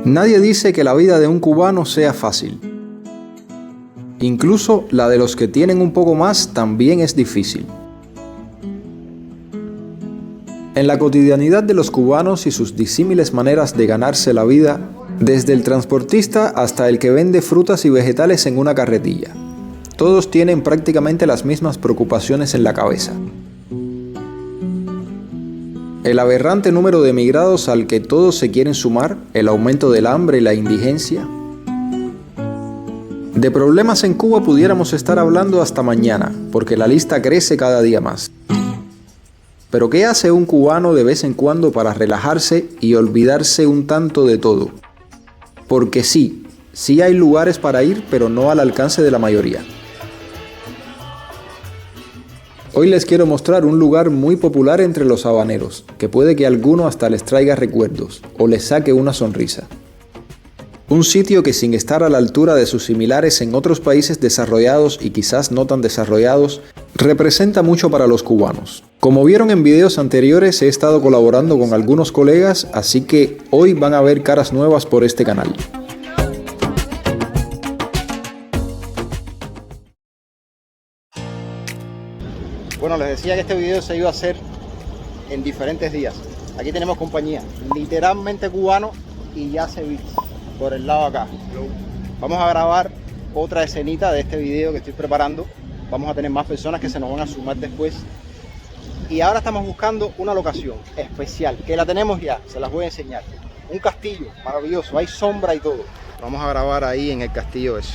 Nadie dice que la vida de un cubano sea fácil. Incluso la de los que tienen un poco más también es difícil. En la cotidianidad de los cubanos y sus disímiles maneras de ganarse la vida, desde el transportista hasta el que vende frutas y vegetales en una carretilla, todos tienen prácticamente las mismas preocupaciones en la cabeza. El aberrante número de emigrados al que todos se quieren sumar, el aumento del hambre y la indigencia. De problemas en Cuba pudiéramos estar hablando hasta mañana, porque la lista crece cada día más. Pero ¿qué hace un cubano de vez en cuando para relajarse y olvidarse un tanto de todo? Porque sí hay lugares para ir, pero no al alcance de la mayoría. Hoy les quiero mostrar un lugar muy popular entre los habaneros, que puede que a alguno hasta les traiga recuerdos o les saque una sonrisa. Un sitio que, sin estar a la altura de sus similares en otros países desarrollados y quizás no tan desarrollados, representa mucho para los cubanos. Como vieron en videos anteriores, he estado colaborando con algunos colegas, así que hoy van a ver caras nuevas por este canal. Bueno, les decía que este video se iba a hacer en diferentes días. Aquí tenemos compañía, literalmente cubano, y ya se vi por el lado acá. Vamos a grabar otra escenita de este video que estoy preparando. Vamos a tener más personas que se nos van a sumar después. Y ahora estamos buscando una locación especial, que la tenemos ya, se las voy a enseñar. Un castillo maravilloso, hay sombra y todo. Vamos a grabar ahí en el castillo ese.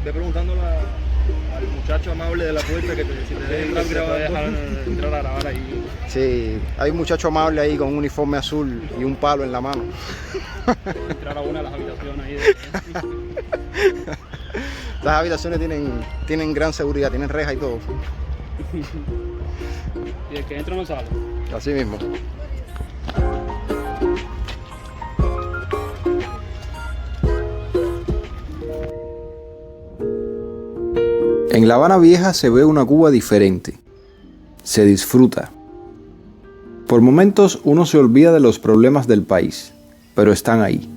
Ve preguntándole al muchacho amable de la puerta que si te deja entrar a grabar ahí. Sí, hay un muchacho amable ahí con un uniforme azul y un palo en la mano. Entrar a una de las habitaciones ahí. Las habitaciones tienen gran seguridad, tienen reja y todo. Y el que entra no sale. Así mismo. En La Habana Vieja se ve una Cuba diferente. Se disfruta. Por momentos uno se olvida de los problemas del país, pero están ahí.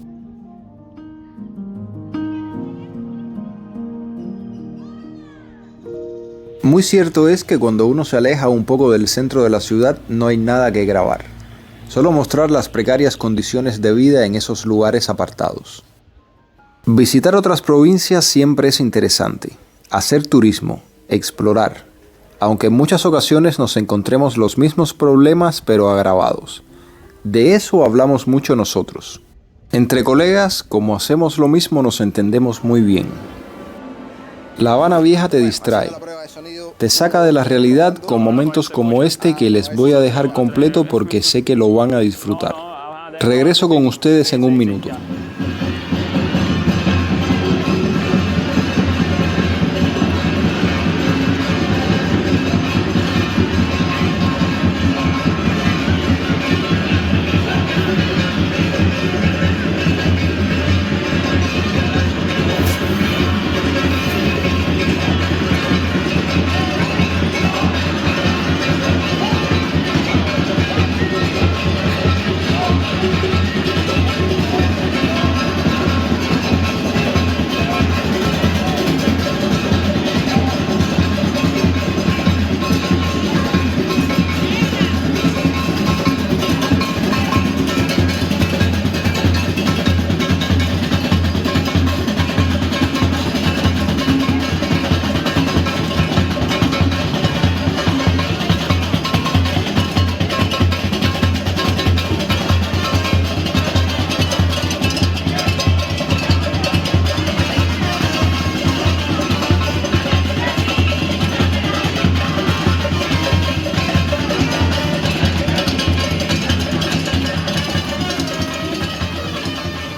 Muy cierto es que cuando uno se aleja un poco del centro de la ciudad no hay nada que grabar, solo mostrar las precarias condiciones de vida en esos lugares apartados. Visitar otras provincias siempre es interesante. Hacer turismo, explorar, aunque en muchas ocasiones nos encontremos los mismos problemas pero agravados. De eso hablamos mucho nosotros. Entre colegas, como hacemos lo mismo, nos entendemos muy bien. La Habana Vieja te distrae, te saca de la realidad con momentos como este que les voy a dejar completo porque sé que lo van a disfrutar. Regreso con ustedes en un minuto.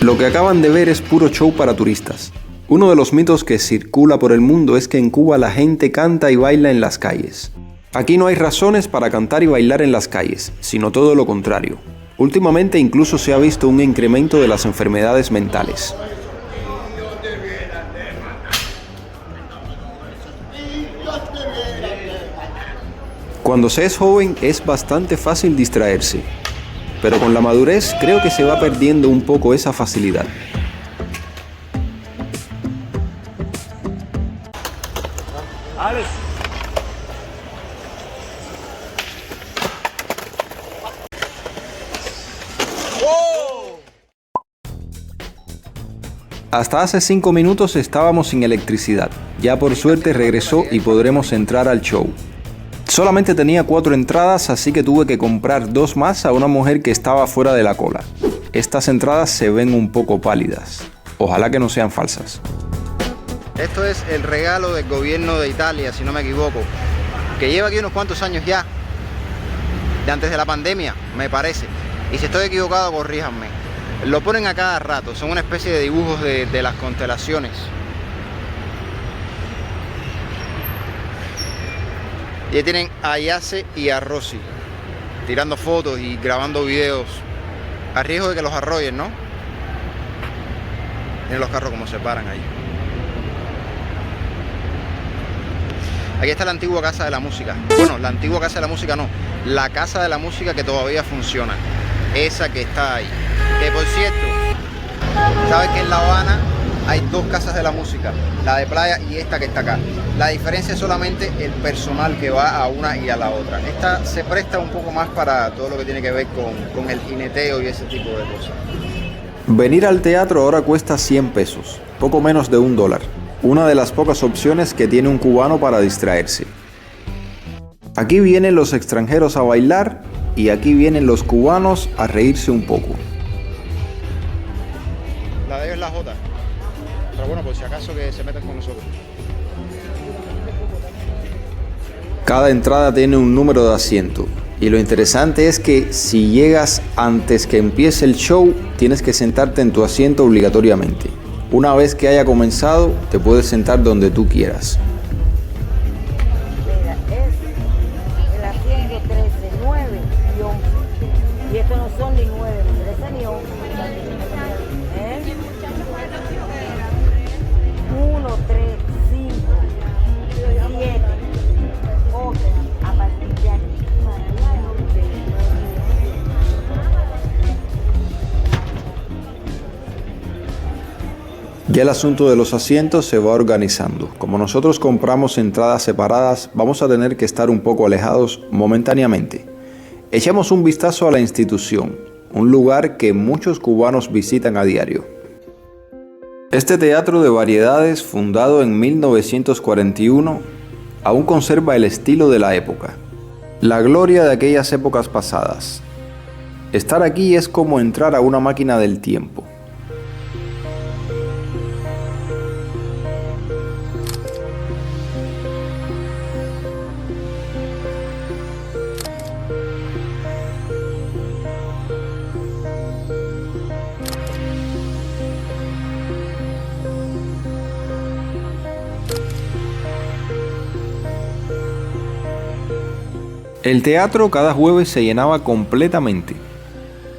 Lo que acaban de ver es puro show para turistas. Uno de los mitos que circula por el mundo es que en Cuba la gente canta y baila en las calles. Aquí no hay razones para cantar y bailar en las calles, sino todo lo contrario. Últimamente incluso se ha visto un incremento de las enfermedades mentales. Cuando se es joven es bastante fácil distraerse. pero con la madurez creo que se va perdiendo un poco esa facilidad. Alex. Hasta hace 5 minutos estábamos sin electricidad. Ya por suerte regresó y podremos entrar al show. Solamente tenía 4 entradas, así que tuve que comprar 2 más a una mujer que estaba fuera de la cola. Estas entradas se ven un poco pálidas. Ojalá que no sean falsas. Esto es el regalo del gobierno de Italia, si no me equivoco, que lleva aquí unos cuantos años ya, de antes de la pandemia, me parece. Y si estoy equivocado, corríjanme. Lo ponen a cada rato, son una especie de dibujos de las constelaciones. Y ahí tienen a Yase y a Rossi tirando fotos y grabando videos a riesgo de que los arrollen, ¿no? Miren los carros como se paran ahí. Aquí está la antigua Casa de la Música. Bueno, la antigua Casa de la Música no, la Casa de la Música que todavía funciona. Esa que está ahí. Que por cierto, sabes que en La Habana hay 2 casas de la música, la de playa y esta que está acá. La diferencia es solamente el personal que va a una y a la otra. Esta se presta un poco más para todo lo que tiene que ver con el jineteo y ese tipo de cosas. Venir al teatro ahora cuesta 100 pesos, poco menos de $1. Una de las pocas opciones que tiene un cubano para distraerse. Aquí vienen los extranjeros a bailar y aquí vienen los cubanos a reírse un poco. La de ellos es la J. Pero bueno, por si acaso que se metan con nosotros. Cada entrada tiene un número de asiento. Y lo interesante es que si llegas antes que empiece el show, tienes que sentarte en tu asiento obligatoriamente. Una vez que haya comenzado, te puedes sentar donde tú quieras. Mira, es el asiento 13, 9 y 11. Y estos no son ni 9, ni 13 ni 11. 1, 3, 5, 7, 8, a partir de aquí. Ya el asunto de los asientos se va organizando. Como nosotros compramos entradas separadas, vamos a tener que estar un poco alejados momentáneamente. Echamos un vistazo a la institución, un lugar que muchos cubanos visitan a diario. Este teatro de variedades, fundado en 1941, aún conserva el estilo de la época. La gloria de aquellas épocas pasadas. Estar aquí es como entrar a una máquina del tiempo. El teatro cada jueves se llenaba completamente.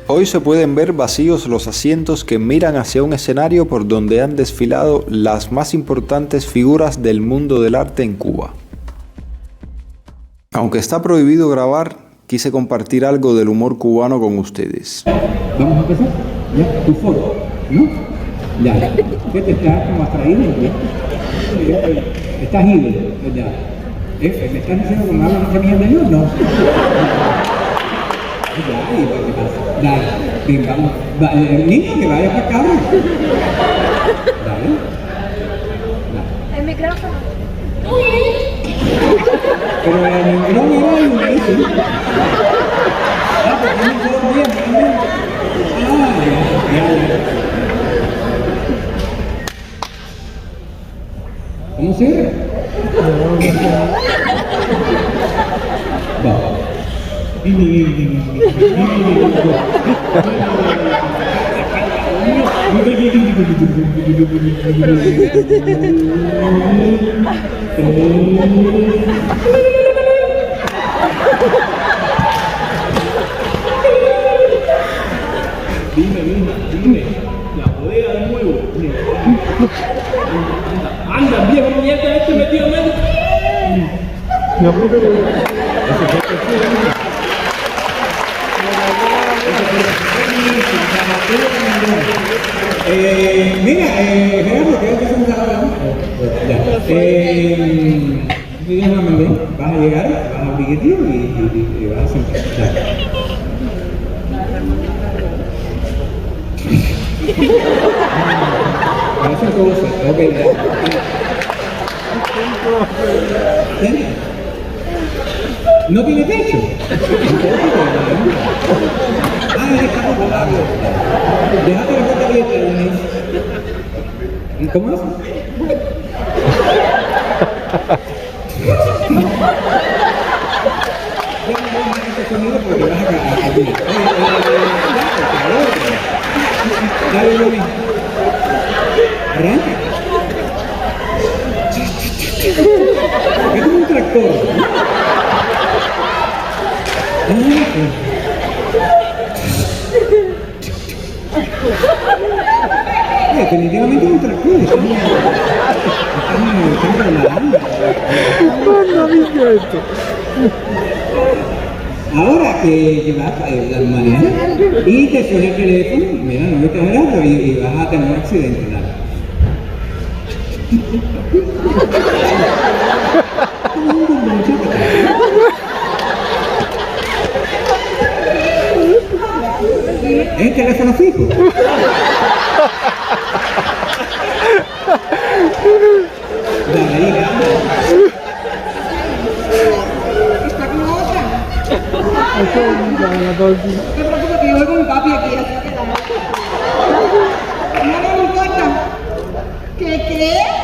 Hoy se pueden ver vacíos los asientos que miran hacia un escenario por donde han desfilado las más importantes figuras del mundo del arte en Cuba. Aunque está prohibido grabar, quise compartir algo del humor cubano con ustedes. Vamos a empezar. Ya, tu foto, ¿no? Ya. ¿Qué te está como atraído? Estás ido, ¿verdad? ¿Me estás diciendo que me hablan mucha mierda yo? No. Dale, venga, niña, que vaya para acá. Dale. El micrófono. Pero el micrófono no hay un ahí. Ah, porque no puedo bien. Ah, ya. ¿Cómo se ve? Va. Dime, la bodega de nuevo. Anda, viejo mierda, este metido medio. No, Mira, Gerardo, ¿qué hacemos ahora? Déjame ver, vas a llegar, vas a abrir y vas a sentar. Para hacer cosas, ok. ¿No tiene techo? Está volando. Déjate la puerta abierta, Denise. ¿Cómo es? Este sonido porque vas a caer. Dale, Luis. Arranca. Es como un tractor. Definitivamente un tractor. Ahora que vas a manejar y te suena el teléfono, mira, no me estás grabando y vas a tener un accidente. ¿Es teléfono fijo? Dale, Está con otra. No te preocupes que yo voy con mi papi aquí. No me importa. ¿Qué crees?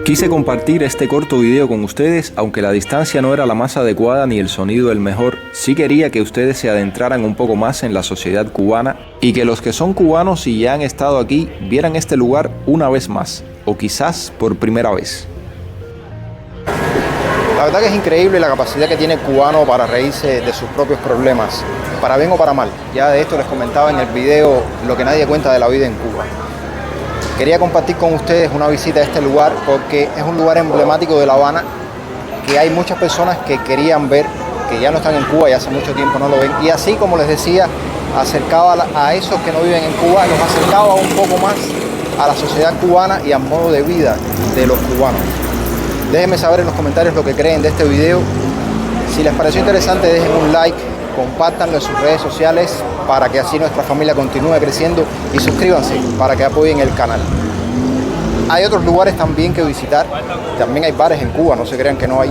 Quise compartir este corto video con ustedes, aunque la distancia no era la más adecuada ni el sonido el mejor. Sí quería que ustedes se adentraran un poco más en la sociedad cubana y que los que son cubanos y ya han estado aquí vieran este lugar una vez más, o quizás por primera vez. La verdad que es increíble la capacidad que tiene el cubano para reírse de sus propios problemas, para bien o para mal. Ya de esto les comentaba en el video lo que nadie cuenta de la vida en Cuba. Quería compartir con ustedes una visita a este lugar porque es un lugar emblemático de La Habana que hay muchas personas que querían ver, que ya no están en Cuba y hace mucho tiempo no lo ven. Y así como les decía, acercaba a esos que no viven en Cuba, los acercaba un poco más a la sociedad cubana y al modo de vida de los cubanos. Déjenme saber en los comentarios lo que creen de este video. Si les pareció interesante, dejen un like, compártanlo en sus redes sociales para que así nuestra familia continúe creciendo y suscríbanse para que apoyen el canal. Hay otros lugares también que visitar, también hay bares en Cuba, no se crean que no hay,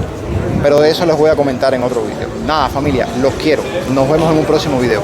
pero de eso les voy a comentar en otro video. Nada, familia, los quiero, nos vemos en un próximo video.